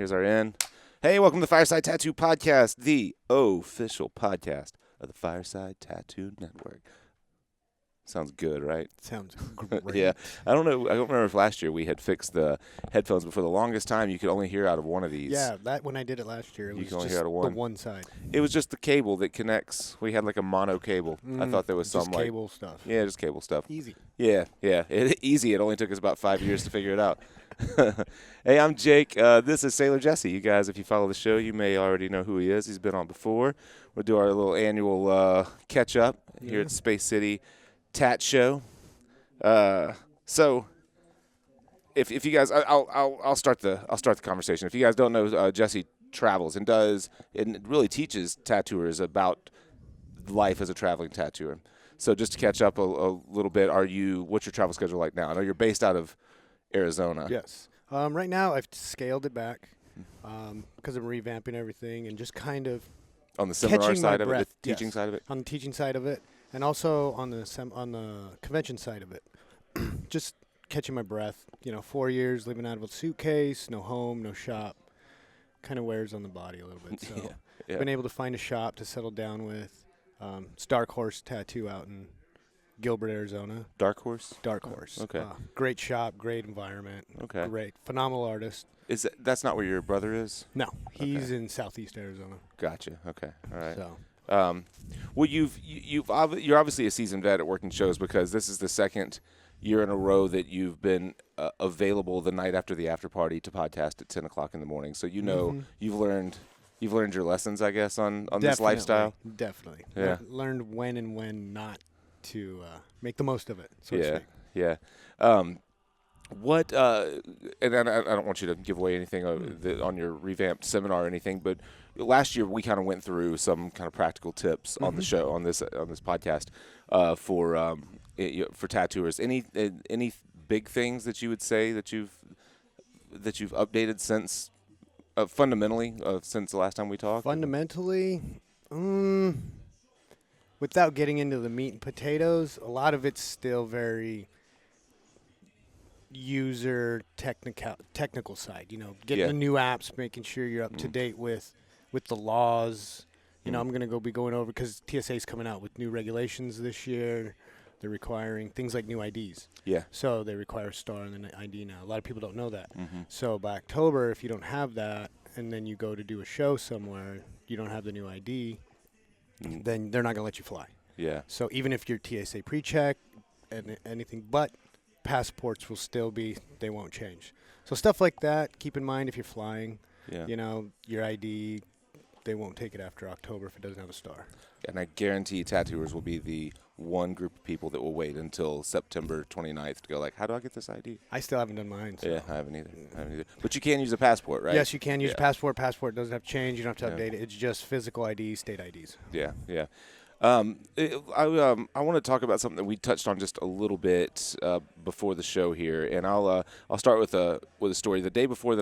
Here's our end. Hey, welcome to the Fireside Tattoo Podcast, the official podcast of the Fireside Tattoo Network. Sounds good, right? Sounds great. Yeah. I don't remember if last year we had fixed the headphones, but for the longest time you could only hear out of one of these. Yeah, when I did it last year, it was just hear out of the one side. It was just the cable that connects. We had like a mono cable. I thought there was some just cable stuff. Yeah, just cable stuff. Easy. Yeah. Easy. It only took us about 5 years to figure it out. Hey, I'm Jake. This is Sailor Jesse. You guys, if you follow the show, you may already know who he is. He's been on before. We'll do our little annual catch-up here at Space City Tat Show. So, if you guys, I'll start the conversation. If you guys don't know, Jesse travels and really teaches tattooers about life as a traveling tattooer. So just to catch up a little bit, what's your travel schedule like now? I know you're based out of Arizona. Yes. Right now I've scaled it back because I'm revamping everything and just kind of on the seminar side of it, the teaching yes, side of it. On the teaching side of it, and also on the convention side of it. Just catching my breath. 4 years living out of a suitcase, no home, no shop. Kind of wears on the body a little bit. So yeah. Been able to find a shop to settle down with. It's Dark Horse Tattoo out in Gilbert, Arizona. Dark Horse? Dark Horse. Okay. Great shop, great environment. Okay. Great, phenomenal artist. That's not where your brother is? No, he's in Southeast Arizona. Gotcha. Okay. All right. So. Well, you're obviously a seasoned vet at working shows because this is the second year in a row that you've been available the night after the after party to podcast at 10 o'clock in the morning. So you've learned your lessons, I guess, on this lifestyle. Definitely. Yeah. Learned when and when not to make the most of it. So to speak. Yeah. And I don't want you to give away anything on your revamped seminar or anything, but last year we kind of went through some kind of practical tips on the show, on this podcast for tattooers. Any big things that you would say that you've updated since fundamentally since the last time we talked? Fundamentally, without getting into the meat and potatoes, a lot of it's still very user technical side. Getting the new apps, making sure you're up to date with the laws. I'm going to be going over because TSA is coming out with new regulations this year. They're requiring things like new IDs. Yeah. So they require a star and an ID now. A lot of people don't know that. Mm-hmm. So by October, if you don't have that, and then you go to do a show somewhere, you don't have the new ID, then they're not going to let you fly. Yeah. So even if you're TSA pre-check and anything but passports will still be, they won't change. So stuff like that, keep in mind if you're flying. Yeah. Your ID, they won't take it after October if it doesn't have a star. And I guarantee tattooers will be the one group of people that will wait until September 29th to go like, how do I get this ID? I still haven't done mine. So. Yeah, I haven't either. But you can use a passport, right? Yes, you can use a passport. Passport doesn't have to change. You don't have to update it. It's just physical IDs, state IDs. Yeah. I want to talk about something that we touched on just a little bit before the show here, and I'll start with a story. The day before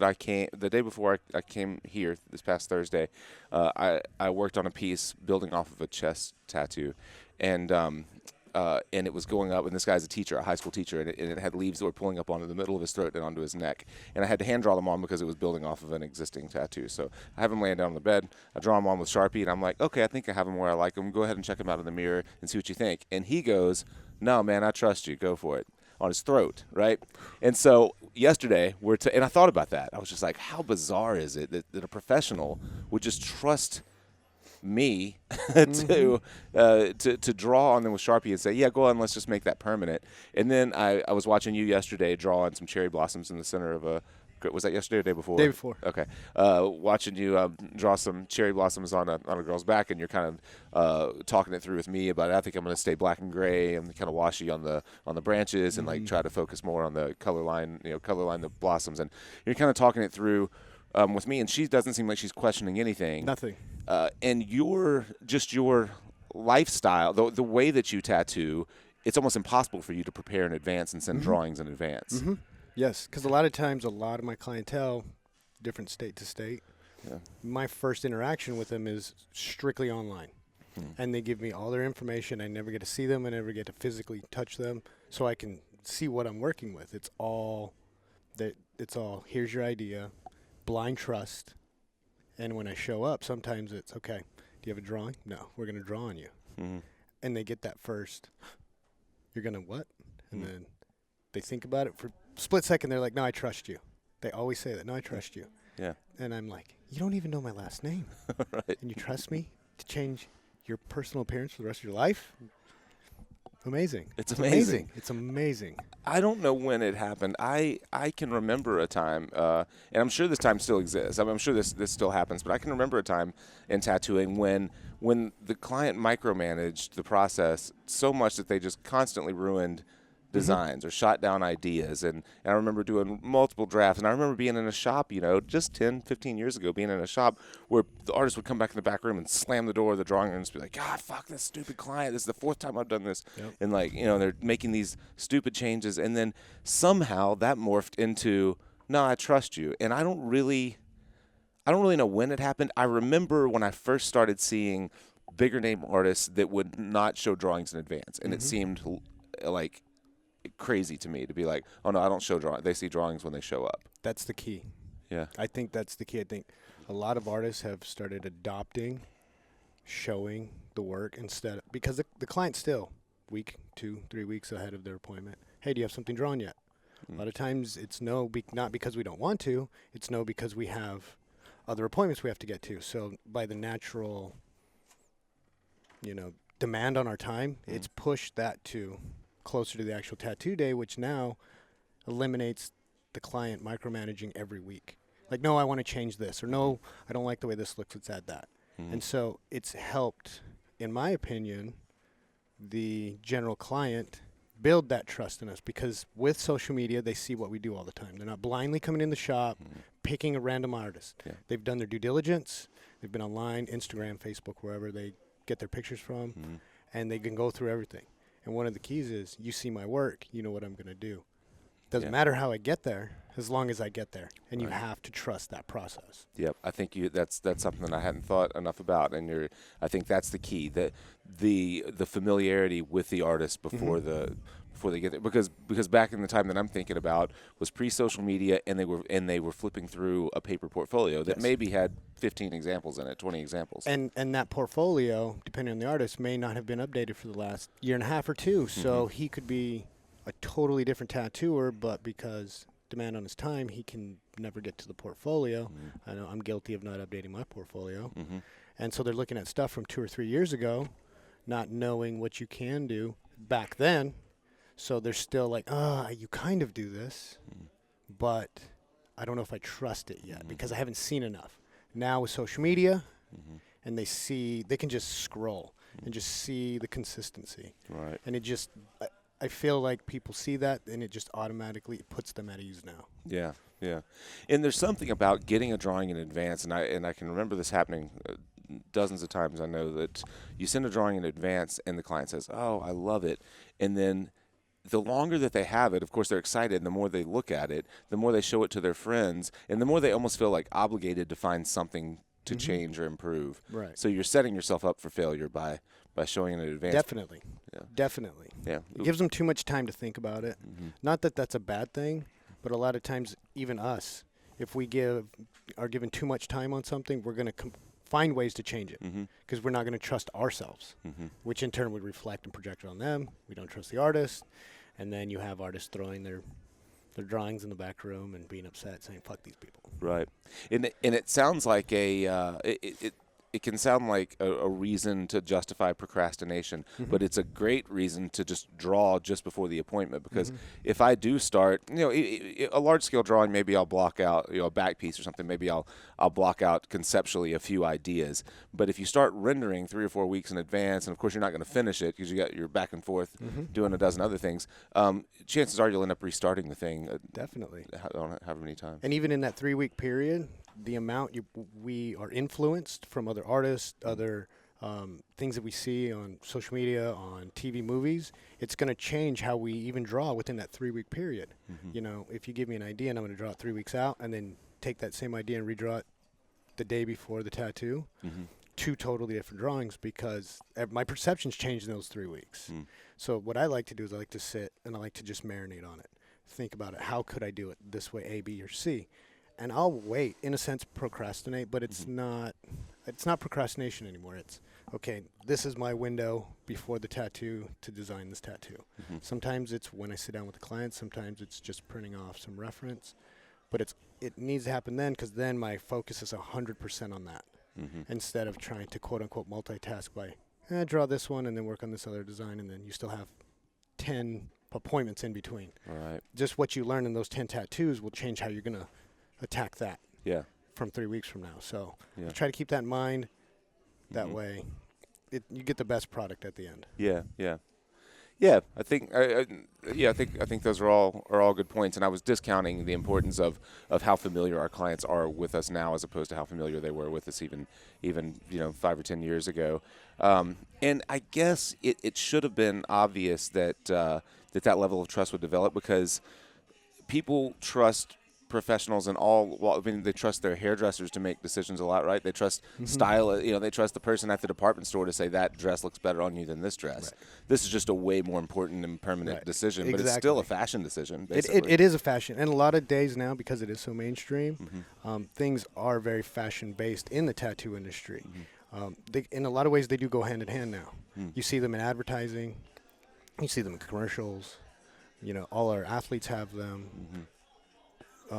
I came here this past Thursday, I worked on a piece building off of a chest tattoo, and it was going up, and this guy's a teacher, a high school teacher, and it had leaves that were pulling up onto the middle of his throat and onto his neck. And I had to hand draw them on because it was building off of an existing tattoo. So I have him laying down on the bed. I draw him on with Sharpie, and I'm like, okay, I think I have him where I like him. Go ahead and check him out in the mirror and see what you think. And he goes, no, man, I trust you. Go for it. On his throat, right? And so yesterday, and I thought about that. I was just like, how bizarre is it that a professional would just trust me to draw on them with Sharpie and say, yeah, go on, let's just make that permanent. And then I was watching you yesterday draw on some cherry blossoms in the center of a, was that yesterday or the day before? Day before. Okay. Watching you draw some cherry blossoms on a girl's back, and you're kind of talking it through with me about, I think I'm going to stay black and gray and kind of washy on the branches and like try to focus more on the color line the blossoms. And you're kind of talking it through with me, and she doesn't seem like she's questioning anything. Nothing. And your lifestyle, the way that you tattoo, it's almost impossible for you to prepare in advance and send drawings in advance. Mm-hmm. Yes, because a lot of times, a lot of my clientele, different state to state, my first interaction with them is strictly online. And they give me all their information. I never get to see them. I never get to physically touch them, so I can see what I'm working with. It's all, here's your idea. blind trust. And when I show up, sometimes it's, okay, do you have a drawing? No, we're going to draw on you. Mm-hmm. And they get that first, you're going to what? And then they think about it for a split second. They're like, no, I trust you. They always say that, no, I trust you. Yeah. And I'm like, you don't even know my last name. Right. And you trust me to change your personal appearance for the rest of your life? Amazing. It's amazing. It's amazing. I don't know when it happened. I can remember a time, and I'm sure this time still exists. I'm sure this still happens, but I can remember a time in tattooing when the client micromanaged the process so much that they just constantly ruined designs or shot down ideas. And I remember doing multiple drafts, and I remember being in a shop, just 10, 15 years ago, being in a shop where the artist would come back in the back room and slam the door of the drawing room and just be like, God, fuck this stupid client. This is the fourth time I've done this. Yep. And they're making these stupid changes. And then somehow that morphed into, no, I trust you. And I don't really know when it happened. I remember when I first started seeing bigger name artists that would not show drawings in advance. And it seemed like crazy to me to be like, oh no, I don't show drawings. They see drawings when they show up. That's the key. Yeah. I think that's the key. I think a lot of artists have started adopting showing the work instead because the client's still week, 2, 3 weeks ahead of their appointment. Hey, do you have something drawn yet? A lot of times it's no, not because we don't want to. It's no because we have other appointments we have to get to. So by the natural, demand on our time, it's pushed that to closer to the actual tattoo day, which now eliminates the client micromanaging every week. Like, no, I want to change this, or no, I don't like the way this looks, let's add that. And so it's helped, in my opinion, the general client build that trust in us, because with social media, they see what we do all the time. They're not blindly coming in the shop, picking a random artist. Yeah. They've done their due diligence. They've been online, Instagram, Facebook, wherever they get their pictures from, and they can go through everything. And one of the keys is, you see my work, you know what I'm going to do. Doesn't matter how I get there, as long as I get there. And you have to trust that process. Yep, I think that's something that I hadn't thought enough about, and I think that's the key, that the familiarity with the artist before they get there, because back in the time that I'm thinking about was pre-social media, and they were flipping through a paper portfolio that maybe had 15 examples in it, 20 examples. And that portfolio, depending on the artist, may not have been updated for the last year and a half or two. So he could be a totally different tattooer, but because demand on his time, he can never get to the portfolio. I know I'm guilty of not updating my portfolio. And so they're looking at stuff from 2 or 3 years ago, not knowing what you can do back then. So they're still like, you kind of do this, but I don't know if I trust it yet because I haven't seen enough. Now with social media, and they can just scroll and just see the consistency. Right. And it just, I feel like people see that, and it just automatically puts them at ease now. Yeah, yeah. And there's something about getting a drawing in advance, and I can remember this happening dozens of times. I know that you send a drawing in advance, and the client says, oh, I love it. And then the longer that they have it, of course, they're excited, and the more they look at it, the more they show it to their friends, and the more they almost feel like obligated to find something to change or improve. Right. So you're setting yourself up for failure by showing it in advance. Definitely. Yeah. Definitely. Yeah. It gives them too much time to think about it. Not that that's a bad thing, but a lot of times, even us, if we are given too much time on something, we're going to find ways to change it because we're not going to trust ourselves, which in turn would reflect and project on them. We don't trust the artist. And then you have artists throwing their drawings in the back room and being upset, saying, fuck these people. Right. And it sounds like it can sound like a reason to justify procrastination, but it's a great reason to just draw just before the appointment, because if I do start, a large-scale drawing, maybe I'll block out, a back piece or something, maybe I'll block out conceptually a few ideas. But if you start rendering 3 or 4 weeks in advance, and of course you're not going to finish it because you got your back and forth doing a dozen other things, chances are you'll end up restarting the thing. Definitely. However many times. And even in that 3-week period, the amount we are influenced from other artists, other things that we see on social media, on TV, movies, it's going to change how we even draw within that 3-week period. If you give me an idea and I'm going to draw it 3 weeks out and then take that same idea and redraw it the day before the tattoo, 2 totally different drawings, because my perception's changed in those 3 weeks. So what I like to do is I like to sit and I like to just marinate on it. Think about it. How could I do it this way, A, B, or C? and I'll wait, in a sense, procrastinate, but it's not procrastination anymore. It's, okay, this is my window before the tattoo to design this tattoo. Sometimes it's when I sit down with the client, sometimes it's just printing off some reference, but it needs to happen then, because then my focus is 100% on that, instead of trying to quote-unquote multitask by, draw this one and then work on this other design, and then you still have 10 appointments in between. Right. Just what you learn in those 10 tattoos will change how you're going to attack that from 3 weeks from now. So try to keep that in mind. That way you get the best product at the end. Yeah, I think I think those are all good points, and I was discounting the importance of how familiar our clients are with us now, as opposed to how familiar they were with us even 5 or 10 years ago. And I guess it should have been obvious that that level of trust would develop, because people trust professionals and they trust their hairdressers to make decisions a lot, right? They trust style, they trust the person at the department store to say that dress looks better on you than this dress. Right. This is just a way more important and permanent decision, but it's still a fashion decision, basically. It is a fashion, and a lot of days now, because it is so mainstream, things are very fashion-based in the tattoo industry. In a lot of ways, they do go hand in hand now. You see them in advertising, you see them in commercials, all our athletes have them.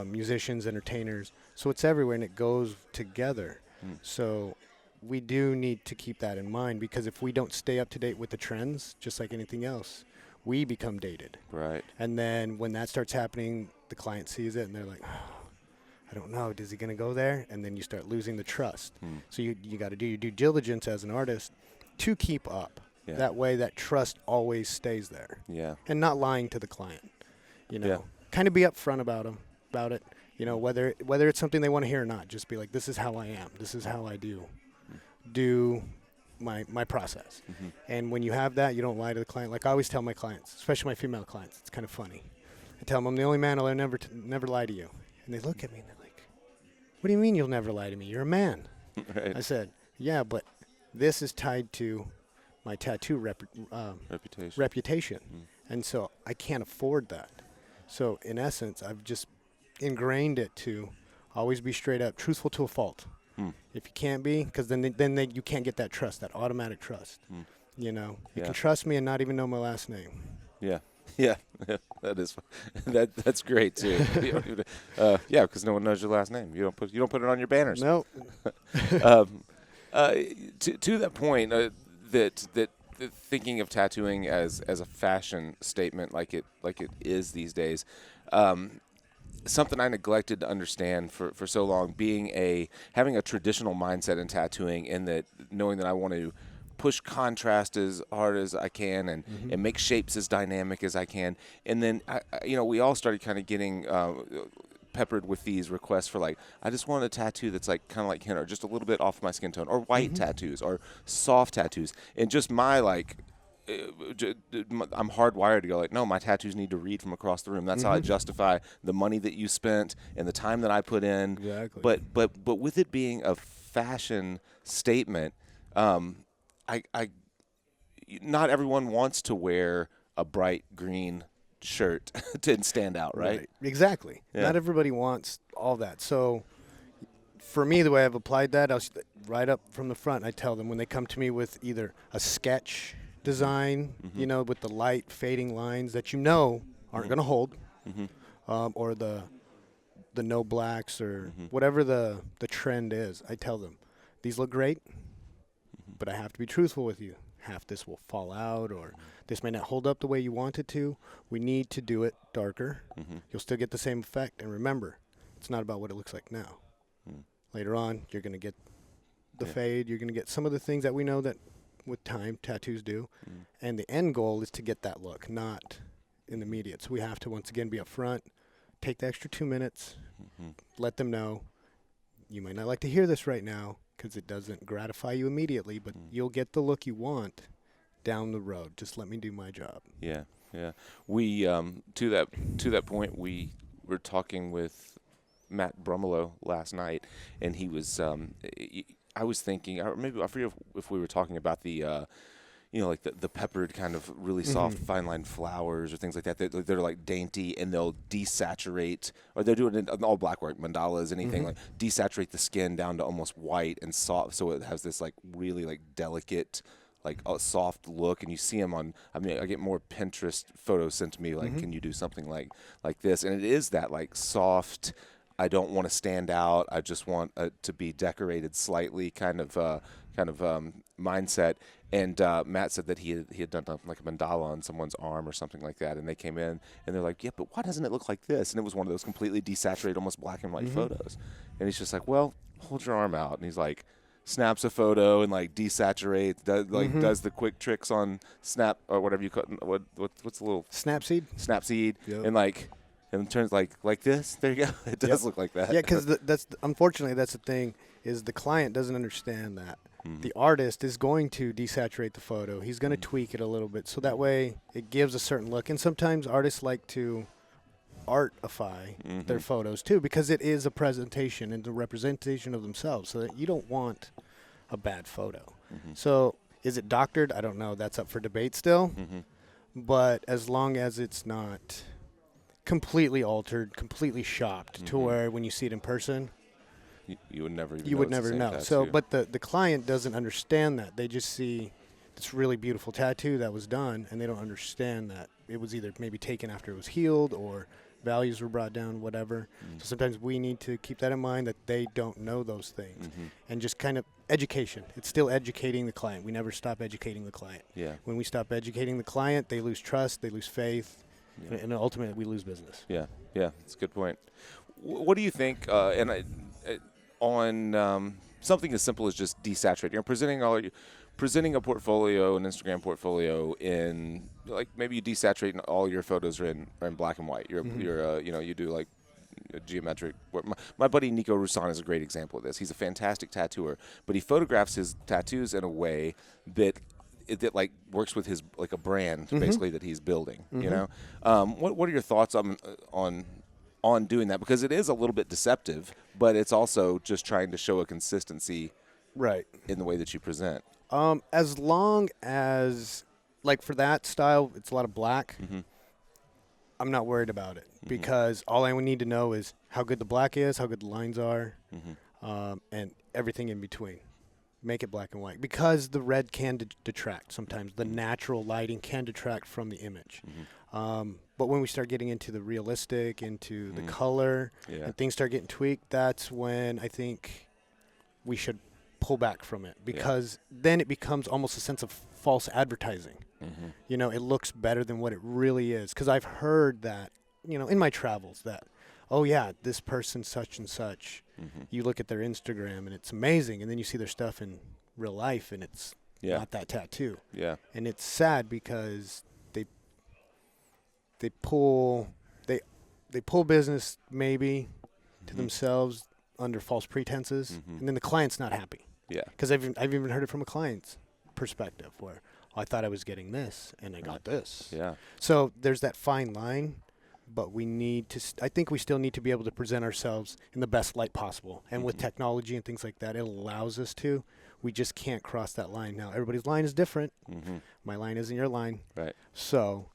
Musicians, entertainers. So it's everywhere, and it goes together. So we do need to keep that in mind, because if we don't stay up to date with the trends, just like anything else, we become dated. Right. And then when that starts happening, the client sees it, and they're like, I don't know, is he going to go there? And then you start losing the trust. So you got to do your due diligence as an artist to keep up. Yeah. That way that trust always stays there. Yeah. And not lying to the client. Kind of be upfront about it, whether it's something they want to hear or not. Just be like, this is how I am. This is how I do my process. And when you have that, you don't lie to the client. Like I always tell my clients, especially my female clients, it's kind of funny. I tell them, I'm the only man who'll never lie to you. And they look at me and they're like, what do you mean you'll never lie to me? You're a man. Right. I said, yeah, but this is tied to my tattoo reputation. And so I can't afford that. So in essence, I've just ingrained it to always be straight up, truthful to a fault. If you can't be, because then you can't get that trust, that automatic trust. You can trust me and not even know my last name. Yeah, that's great too. Because no one knows your last name. You don't put it on your banners. No. To that point, that thinking of tattooing as a fashion statement, like it is these days. Something I neglected to understand for so long, having a traditional mindset in tattooing, and that knowing that I want to push contrast as hard as I can and make shapes as dynamic as I can. And then, we all started kind of getting peppered with these requests for, like, I just want a tattoo that's like kind of like henna, or just a little bit off my skin tone, or white tattoos, or soft tattoos. And just I'm hardwired to go like, no, my tattoos need to read from across the room. That's how I justify the money that you spent and the time that I put in. Exactly. But with it being a fashion statement, not everyone wants to wear a bright green shirt to stand out, right? Exactly. Yeah. Not everybody wants all that. So for me, the way I've applied that, I was right up from the front. I tell them when they come to me with either a sketch design, with the light fading lines that aren't going to hold, or the no blacks, or whatever the trend is. I tell them, these look great, but I have to be truthful with you. Half this will fall out, or this may not hold up the way you want it to. We need to do it darker. You'll still get the same effect. And remember, it's not about what it looks like now. Later on, you're going to get the fade. You're going to get some of the things that we know that with time tattoos do. And the end goal is to get that look, not in the immediate. So we have to, once again, be upfront, take the extra 2 minutes, let them know, you might not like to hear this right now, because it doesn't gratify you immediately, but you'll get the look you want down the road. Just let me do my job. Yeah. We to that point, we were talking with Matt Brumelo last night, and he was I was thinking, or maybe I forget if we were talking about the like the peppered kind of really soft fine line flowers or things like that. They're like dainty, and they'll desaturate, or they're doing it in all black work, mandalas, anything like desaturate the skin down to almost white and soft, so it has this like really like delicate, like a soft look. And you see them on, I mean, I get more Pinterest photos sent to me like, can you do something like this? And it is that like soft, I don't want to stand out, I just want to be decorated slightly kind of mindset. And Matt said that he had done like a mandala on someone's arm or something like that, and they came in and they're like, yeah, but why doesn't it look like this? And it was one of those completely desaturated, almost black and white photos. And he's just like, well, hold your arm out. And he's like, snaps a photo and like desaturates, does the quick tricks on Snap or whatever you call it. What's the little Snapseed, Yep. and like, and it turns like this. There you go. It does look like that. Yeah, because unfortunately that's the thing, is the client doesn't understand that. The artist is going to desaturate the photo. He's going to tweak it a little bit so that way it gives a certain look. And sometimes artists like to artify their photos too, because it is a presentation and a representation of themselves, so that you don't want a bad photo. So is it doctored? I don't know. That's up for debate still. But as long as it's not completely altered, completely shopped to where when you see it in person, you would never even you know would it's the never same know. tattoo. So, but the client doesn't understand that. They just see this really beautiful tattoo that was done, and they don't understand that it was either maybe taken after it was healed or values were brought down, whatever. So sometimes we need to keep that in mind, that they don't know those things, and just kind of education. It's still educating the client. We never stop educating the client. Yeah. When we stop educating the client, they lose trust, they lose faith, and ultimately we lose business. Yeah, that's a good point. What do you think? On something as simple as just desaturating, or presenting a portfolio, an Instagram portfolio, in like maybe you desaturate and all your photos are in black and white. You do like a geometric. My buddy Nico Roussan is a great example of this. He's a fantastic tattooer, but he photographs his tattoos in a way that like works with his like a brand basically that he's building. You know, what are your thoughts on doing that? Because it is a little bit deceptive, but it's also just trying to show a consistency Right. in the way that you present. As long as, like for that style, it's a lot of black, I'm not worried about it, because all I would need to know is how good the black is, how good the lines are, and everything in between. Make it black and white, because the red can detract sometimes. The natural lighting can detract from the image. But when we start getting into the realistic, into the color, and things start getting tweaked, that's when I think we should pull back from it, because then it becomes almost a sense of false advertising. You know, it looks better than what it really is. Because I've heard that, in my travels, that, oh yeah, this person such and such, you look at their Instagram and it's amazing, and then you see their stuff in real life and it's not that tattoo. And it's sad because they pull business maybe to themselves under false pretenses, and then the client's not happy. Because I've even heard it from a client's perspective, where I thought I was getting this and I got this. So there's that fine line, but we need to. I think we still need to be able to present ourselves in the best light possible. And with technology and things like that, it allows us to. We just can't cross that line. Now everybody's line is different. My line isn't your line. Right. So,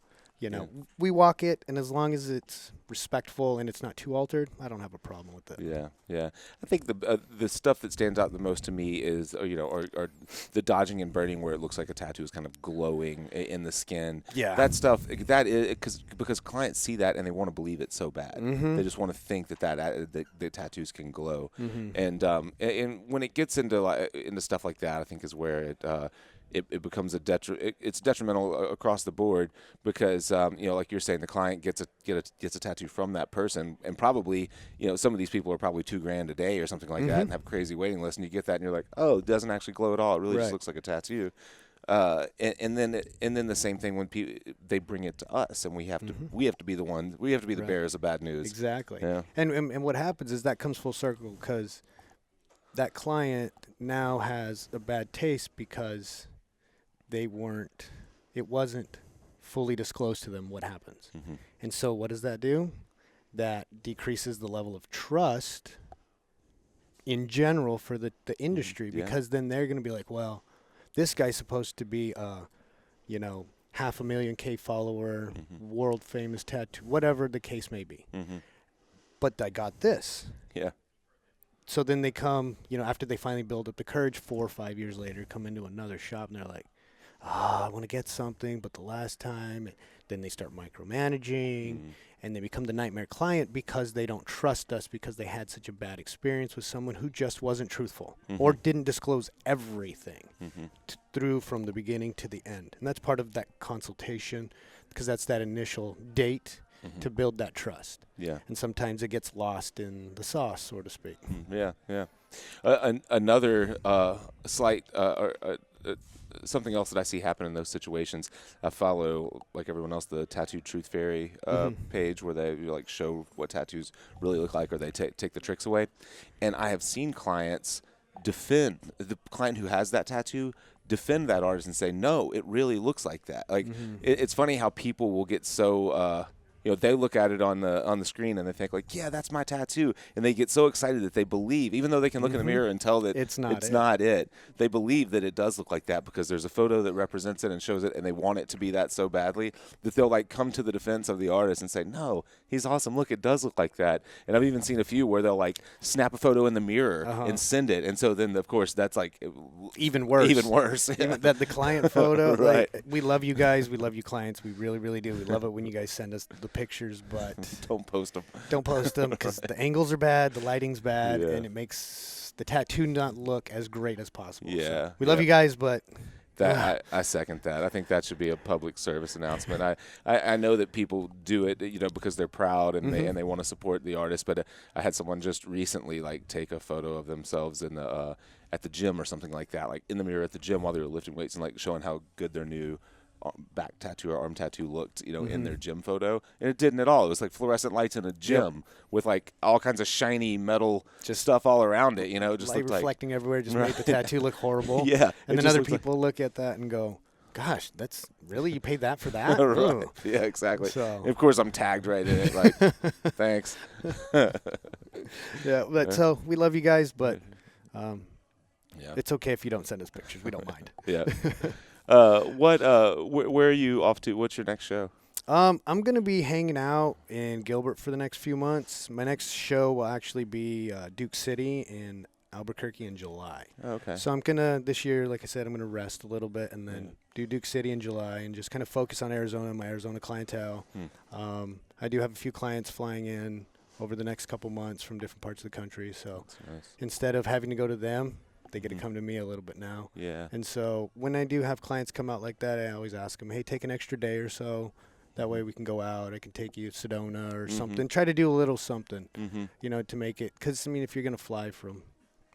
we walk it, and as long as it's respectful and it's not too altered, I don't have a problem with it. Yeah. I think the stuff that stands out the most to me is, or the dodging and burning, where it looks like a tattoo is kind of glowing in the skin. That stuff, that is because clients see that and they want to believe it so bad. They just want to think that the tattoos can glow. And when it gets into stuff like that, I think is where it becomes it's detrimental across the board, because like you're saying, the client gets a tattoo from that person, and probably some of these people are probably $2,000 a day or something like that, and have a crazy waiting list, and you get that and you're like, oh, it doesn't actually glow at all, it really just looks like a tattoo. And then the same thing when they bring it to us, and we have to be the bearers of bad news. Exactly. And what happens is that comes full circle, because that client now has a bad taste because it wasn't fully disclosed to them what happens. And so what does that do? That decreases the level of trust in general for the industry, because then they're going to be like, well, this guy's supposed to be a $500,000 follower, world famous tattoo, whatever the case may be. But I got this. Yeah. So then they come, after they finally build up the courage 4 or 5 years later, come into another shop and they're like, I want to get something, but the last time, then they start micromanaging and they become the nightmare client because they don't trust us because they had such a bad experience with someone who just wasn't truthful or didn't disclose everything through from the beginning to the end. And that's part of that consultation because that's that initial date to build that trust. Yeah. And sometimes it gets lost in the sauce, so to speak. Yeah, yeah. Another slight something else that I see happen in those situations. I follow, like everyone else, the Tattoo Truth Fairy page where they like show what tattoos really look like, or they take the tricks away. And I have seen clients defend the client who has that tattoo. Defend that artist and say, no, it really looks like that. Like it's funny how people will get so they look at it on the screen and they think like, yeah, that's my tattoo, and they get so excited that they believe, even though they can look in the mirror and tell that it's not it. They believe that it does look like that because there's a photo that represents it and shows it, and they want it to be that so badly that they'll like come to the defense of the artist and say, no, he's awesome. Look, it does look like that. And I've even seen a few where they'll like snap a photo in the mirror and send it, and so then of course that's like even worse. Even that the client photo. Right. Like, we love you guys. We love you clients. We really, really do. We love it when you guys send us the pictures, but don't post them. Don't post them because the angles are bad, the lighting's bad, and it makes the tattoo not look as great as possible. Yeah, so we love you guys, but I second that. I think that should be a public service announcement. I know that people do it, because they're proud and they want to support the artist. But I had someone just recently like take a photo of themselves in the at the gym or something like that, like in the mirror at the gym while they were lifting weights and like showing how good their new back tattoo or arm tattoo looked, in their gym photo, and it didn't at all. It was like fluorescent lights in a gym with like all kinds of shiny metal stuff all around it. Just light looked reflecting everywhere, just made the tattoo look horrible. Yeah, and then other people look at that and go, "Gosh, that's really you paid that for that?" Right. Yeah, exactly. So. Of course, I'm tagged right in it. Like, thanks. Yeah, but so we love you guys, but it's okay if you don't send us pictures. We don't mind. Yeah. Where are you off to? What's your next show? I'm going to be hanging out in Gilbert for the next few months. My next show will actually be Duke City in Albuquerque in July. Oh, okay. So I'm going to, this year, like I said, I'm going to rest a little bit and then do Duke City in July and just kind of focus on Arizona and my Arizona clientele. I do have a few clients flying in over the next couple months from different parts of the country. So instead of having to go to them, they get to come to me a little bit now. Yeah. And so when I do have clients come out like that, I always ask them, hey, take an extra day or so. That way we can go out. I can take you to Sedona or something. Try to do a little something, to make it. Because, if you're going to fly from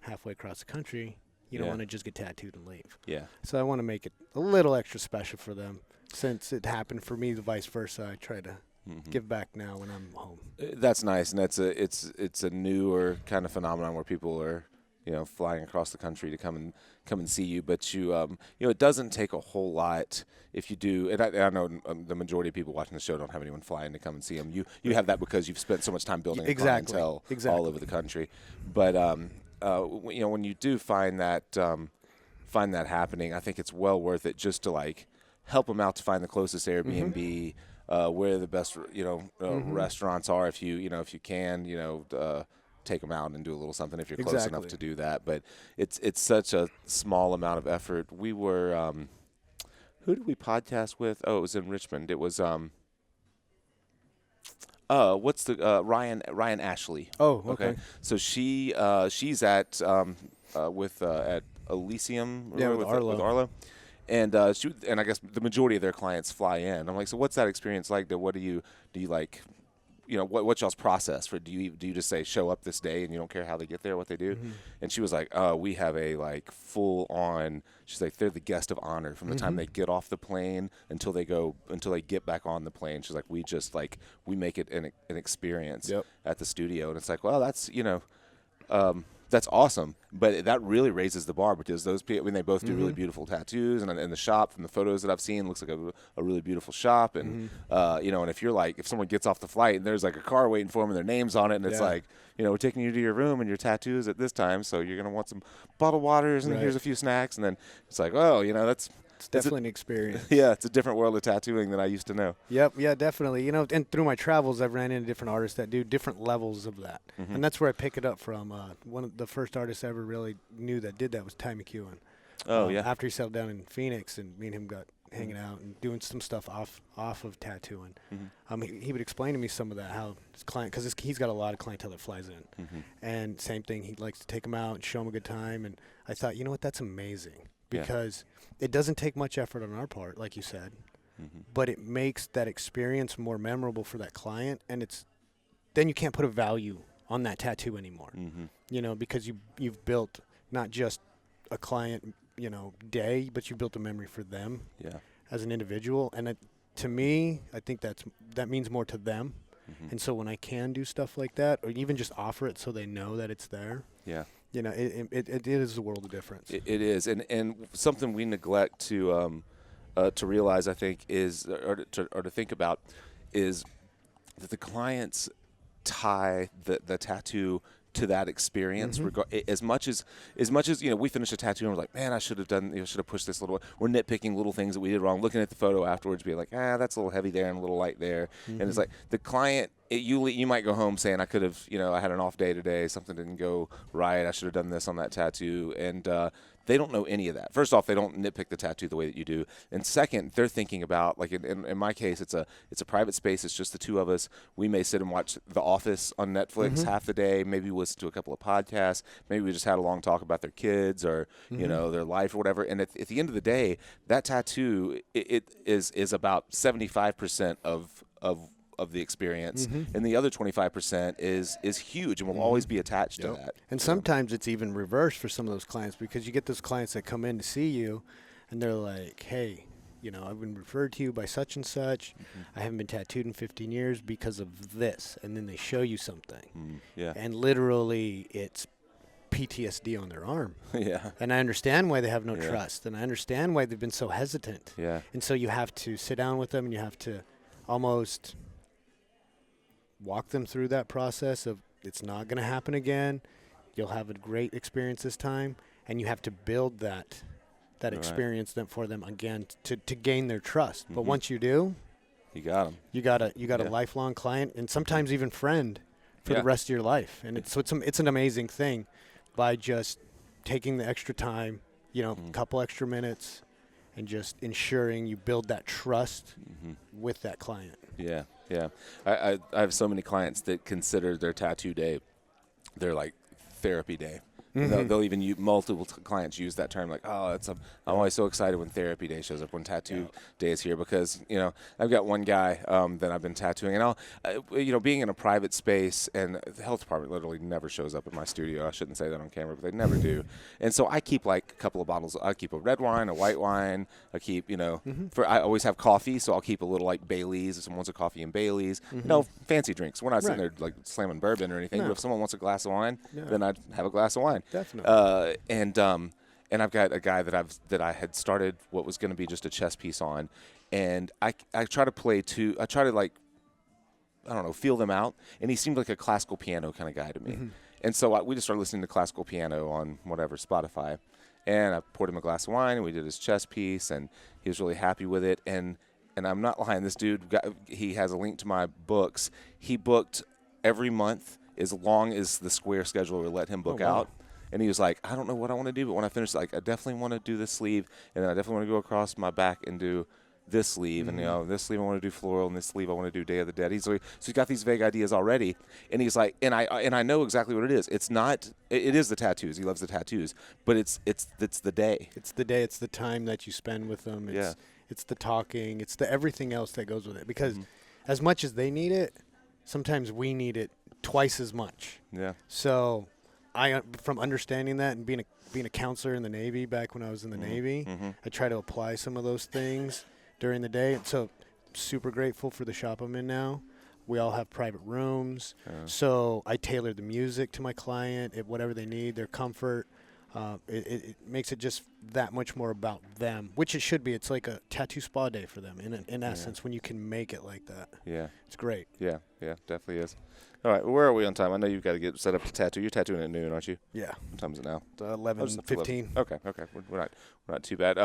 halfway across the country, you don't want to just get tattooed and leave. Yeah. So I want to make it a little extra special for them. Since it happened for me, the vice versa, I try to give back now when I'm home. That's nice. And it's a newer kind of phenomenon where people are flying across the country to come and see you, but it doesn't take a whole lot if you do. And I know the majority of people watching the show don't have anyone flying to come and see them. You have that because you've spent so much time building a clientele all over the country. But when you do find that happening, I think it's well worth it just to like help them out to find the closest Airbnb, where the best restaurants are if you can take them out and do a little something if you're close enough to do that. But it's such a small amount of effort. We were who did we podcast with? Oh, it was in Richmond. It was what's the Ryan Ashley. Oh, okay. So she's at at Elysium with Arlo. And I guess the majority of their clients fly in. I'm like, so what's that experience like? What do you like? What's y'all's process for? Do you just say show up this day and you don't care how they get there, what they do? And she was like, we have a like full on. She's like, they're the guest of honor from the time they get off the plane until they get back on the plane. She's like, we make it an experience at the studio, and it's like, well, that's that's awesome, but that really raises the bar because those people, they both do really beautiful tattoos, and in the shop, from the photos that I've seen, looks like a really beautiful shop, and and if someone gets off the flight and there's like a car waiting for them and their name's on it, and it's like, we're taking you to your room and your tattoos at this time, so you're gonna want some bottled waters and here's a few snacks, and then it's like, oh, It's definitely an experience. Yeah, it's a different world of tattooing than I used to know. Yep, yeah, definitely. You know, and through my travels, I've ran into different artists that do different levels of that, and that's where I pick it up from. One of the first artists I ever really knew that did that was Ty McEwen. Oh yeah. After he settled down in Phoenix, and me and him got hanging out and doing some stuff off of tattooing. He would explain to me some of that, how his client, because he's got a lot of clientele that flies in, and same thing, he likes to take them out and show them a good time. And I thought, you know what, that's amazing, because it doesn't take much effort on our part, like you said, but it makes that experience more memorable for that client, and then you can't put a value on that tattoo anymore, you know, because you've built not just a client, you know, day, but you built a memory for them as an individual. And to me, I think that means more to them. And so when I can do stuff like that, or even just offer it so they know that it's there, you know, it is a world of difference. It is, and something we neglect to realize, I think, is or to think about, is that the clients tie the tattoo to that experience. As much as you know, we finish a tattoo and we're like, man, I should have pushed this a little. We're nitpicking little things that we did wrong, looking at the photo afterwards, being like, that's a little heavy there and a little light there. And it's like the client, you might go home saying, I could have, you know, I had an off day today, something didn't go right, I should have done this on that tattoo, and they don't know any of that. First off, they don't nitpick the tattoo the way that you do, and second, they're thinking about, like in my case, it's a private space. It's just the two of us. We may sit and watch The Office on Netflix half the day. Maybe listen to a couple of podcasts. Maybe we just had a long talk about their kids or you know, their life or whatever. And at the end of the day, that tattoo it is about 75% of the experience, and the other 25% is huge and will always be attached to that. And sometimes it's even reversed for some of those clients, because you get those clients that come in to see you, and they're like, hey, you know, I've been referred to you by such and such. I haven't been tattooed in 15 years because of this. And then they show you something. And literally it's PTSD on their arm. And I understand why they have no trust, and I understand why they've been so hesitant. And so you have to sit down with them, and you have to almost walk them through that process of, it's not going to happen again. You'll have a great experience this time, and you have to build that experience for them again to gain their trust. But once you do, you got them. You got a lifelong client, and sometimes even friend for the rest of your life. And it's an amazing thing, by just taking the extra time, you know, a couple extra minutes, and just ensuring you build that trust with that client. I have so many clients that consider their tattoo day their like therapy day. They'll even multiple clients use that term, like, I'm always so excited when therapy day shows up, when tattoo day is here, because, you know, I've got one guy that I've been tattooing, and you know, being in a private space, and the health department literally never shows up in my studio. I shouldn't say that on camera, but they never do. And so I keep like a couple of bottles. I keep a red wine, a white wine. I keep, you know, I always have coffee, so I'll keep a little like Bailey's, if someone wants a coffee and Bailey's. No fancy drinks. We're not sitting there like slamming bourbon or anything, but if someone wants a glass of wine, then I'd have a glass of wine. Definitely. And I've got a guy that I had started what was going to be just a chess piece on, and I try to play I try to, like, I don't know, feel them out, and he seemed like a classical piano kind of guy to me. And so we just started listening to classical piano on whatever, Spotify, and I poured him a glass of wine, and we did his chess piece, and he was really happy with it. And I'm not lying, this dude he has a link to my books. He booked every month as long as the Square schedule would let him book out. And he was like, I don't know what I want to do, but when I finish, like, I definitely want to do this sleeve, and then I definitely want to go across my back and do this sleeve, and, you know, this sleeve I want to do floral, and this sleeve I want to do Day of the Dead. So he's got these vague ideas already, and he's like, and I know exactly what it is. It's not, it is the tattoos. He loves the tattoos, but it's the day. It's the day. It's the time that you spend with them. It's the talking. It's the everything else that goes with it. Because as much as they need it, sometimes we need it twice as much. So from understanding that and being a counselor in the Navy back when I was in the Navy, I try to apply some of those things during the day. And so super grateful for the shop I'm in now. We all have private rooms. So I tailor the music to my client, whatever they need, their comfort. It makes it just that much more about them, which it should be. It's like a tattoo spa day for them, in essence, when you can make it like that. Yeah. It's great. Yeah, definitely is. All right, where are we on time? I know you've got to get set up to tattoo. You're tattooing at noon, aren't you? Yeah. What time is it now? 11:15. Okay. We're not too bad.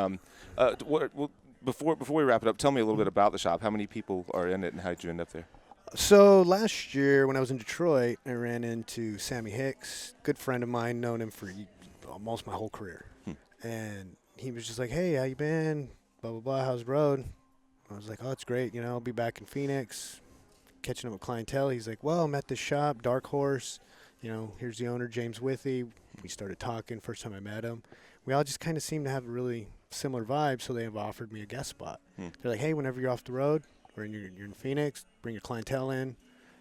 Before we wrap it up, tell me a little bit about the shop. How many people are in it, and how did you end up there? So last year when I was in Detroit, I ran into Sammy Hicks, good friend of mine, known him for almost my whole career. And he was just like, hey, how you been? Blah, blah, blah. How's the road? I was like, oh, it's great. You know, I'll be back in Phoenix, catching up with clientele. He's like, well, I'm at this shop, Dark Horse. You know, here's the owner, James Withy. We started talking first time I met him. We all just kind of seemed to have a really similar vibe, so they have offered me a guest spot. They're like, hey, whenever you're off the road, or you're in Phoenix, bring your clientele in.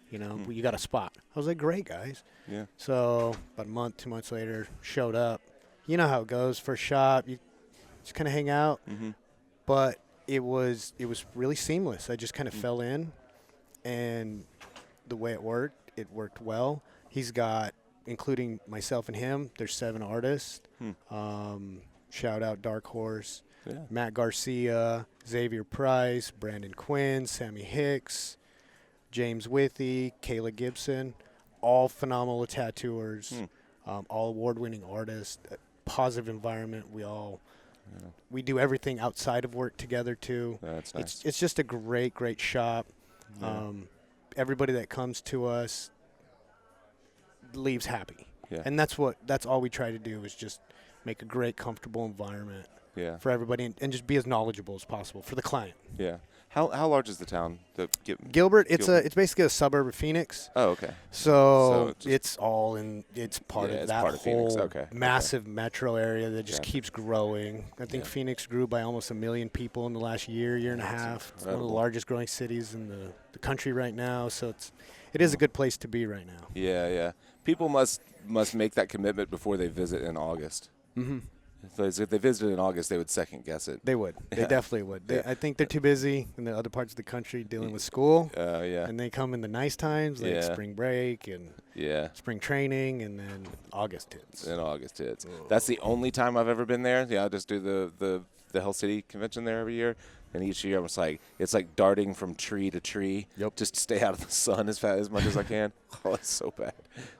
You know, you got a spot. I was like, great, guys. Yeah. So about a month, 2 months later, showed up. You know how it goes. First shop, you just kind of hang out. But it was really seamless. I just kind of fell in, and the way it worked well. He's got, including myself and him, there's 7 artists. Shout out Dark Horse. Yeah. Matt Garcia, Xavier Price, Brandon Quinn, Sammy Hicks, James Withy, Kayla Gibson, all phenomenal tattooers, all award-winning artists, positive environment. We do everything outside of work together too. That's nice. It's just a great shop. Yeah. Everybody that comes to us leaves happy. Yeah. And that's all we try to do is just make a great, comfortable environment. Yeah. For everybody, and just be as knowledgeable as possible for the client. Yeah. How large is the town? Gilbert, it's basically a suburb of Phoenix. Oh, okay. So it's part of that part of whole Phoenix. massive metro area that just keeps growing. I think Phoenix grew by almost 1 million people in the last year and a half. It's one of the largest growing cities in the country right now. So it is a good place to be right now. Yeah. People must make that commitment before they visit in August. If they visited in August, they would second guess it. They would. They definitely would. I think they're too busy in the other parts of the country dealing with school. And they come in the nice times, like spring break and spring training, and then August hits. That's the only time I've ever been there. Yeah, I just do the Hell City convention there every year. And each year it's like darting from tree to tree just to stay out of the sun as much as I can. Oh, it's so bad.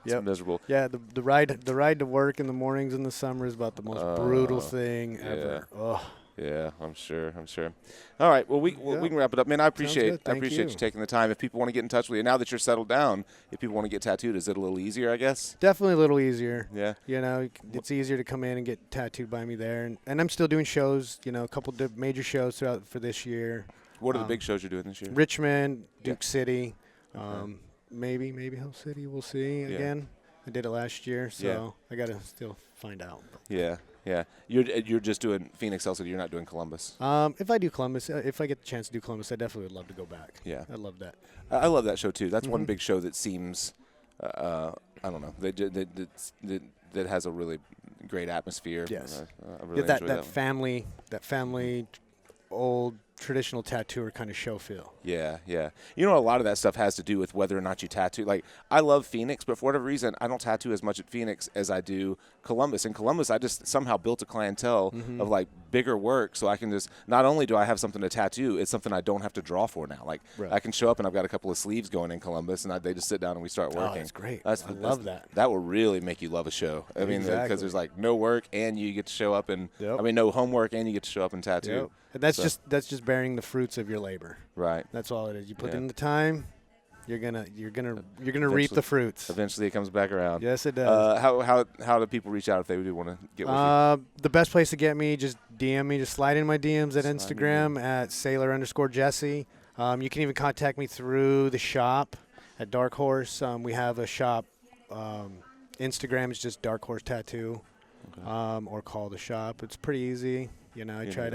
It's miserable. Yeah, the ride to work in the mornings in the summer is about the most brutal thing ever. Oh. Yeah, I'm sure. All right, well, we can wrap it up. Man, I appreciate you taking the time. If people want to get in touch with you, now that you're settled down, if people want to get tattooed, is it a little easier, I guess? Definitely a little easier. Yeah. You know, it's easier to come in and get tattooed by me there. And I'm still doing shows, you know, a couple of major shows throughout for this year. What are the big shows you're doing this year? Richmond, Duke City, maybe Hell City, we'll see again. I did it last year, so I got to still find out. Yeah. You're just doing Phoenix, Hell City. You're not doing Columbus. If I do Columbus, if I get the chance to do Columbus, I definitely would love to go back. Yeah. I love that. I love that show too. That's one big show that seems, I don't know, that has a really great atmosphere. Yes. I really enjoy that family, old traditional tattooer kind of show feel. Yeah. You know, a lot of that stuff has to do with whether or not you tattoo. Like, I love Phoenix, but for whatever reason, I don't tattoo as much at Phoenix as I do Columbus. In Columbus, I just somehow built a clientele of, like, bigger work, so I can just, not only do I have something to tattoo, it's something I don't have to draw for now. Like, I can show up and I've got a couple of sleeves going in Columbus, and they just sit down and we start working. Oh, that's great. I love that. That will really make you love a show. I mean, because there's, like, no work, and you get to show up and, no homework, and you get to show up and tattoo. Yep. And that's just bearing the fruits of your labor. Right. That's all it is. You put in the time, you're gonna reap the fruits. Eventually, it comes back around. Yes, it does. How do people reach out if they do want to get with you? The best place to get me, just DM me, just slide in my DMs at Instagram at Sailor_Jesse. You can even contact me through the shop at Dark Horse. We have a shop. Instagram is just Dark Horse Tattoo, or call the shop. It's pretty easy. You know, I try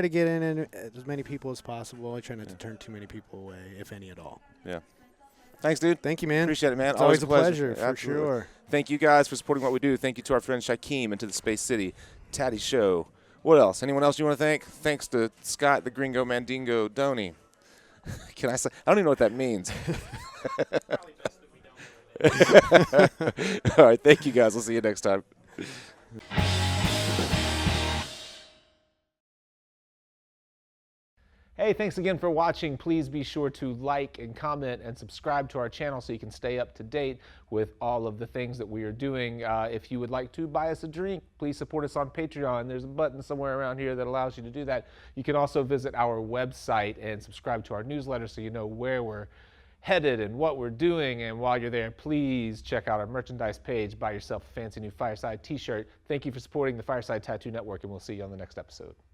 to get in as many people as possible. I try not to turn too many people away, if any at all. Yeah. Thanks, dude. Thank you, man. Appreciate it, man. It's always a pleasure, for sure. Thank you guys for supporting what we do. Thank you to our friend Shaquem and to the Space City Tatty Show. What else? Anyone else you want to thank? Thanks to Scott, the Gringo Mandingo Doney. Can I say? I don't even know what that means. All right. Thank you, guys. We'll see you next time. Hey, thanks again for watching. Please be sure to like and comment and subscribe to our channel so you can stay up to date with all of the things that we are doing. If you would like to buy us a drink, please support us on Patreon. There's a button somewhere around here that allows you to do that. You can also visit our website and subscribe to our newsletter so you know where we're headed and what we're doing. And while you're there, please check out our merchandise page. Buy yourself a fancy new Fireside t-shirt. Thank you for supporting the Fireside Tattoo Network, and we'll see you on the next episode.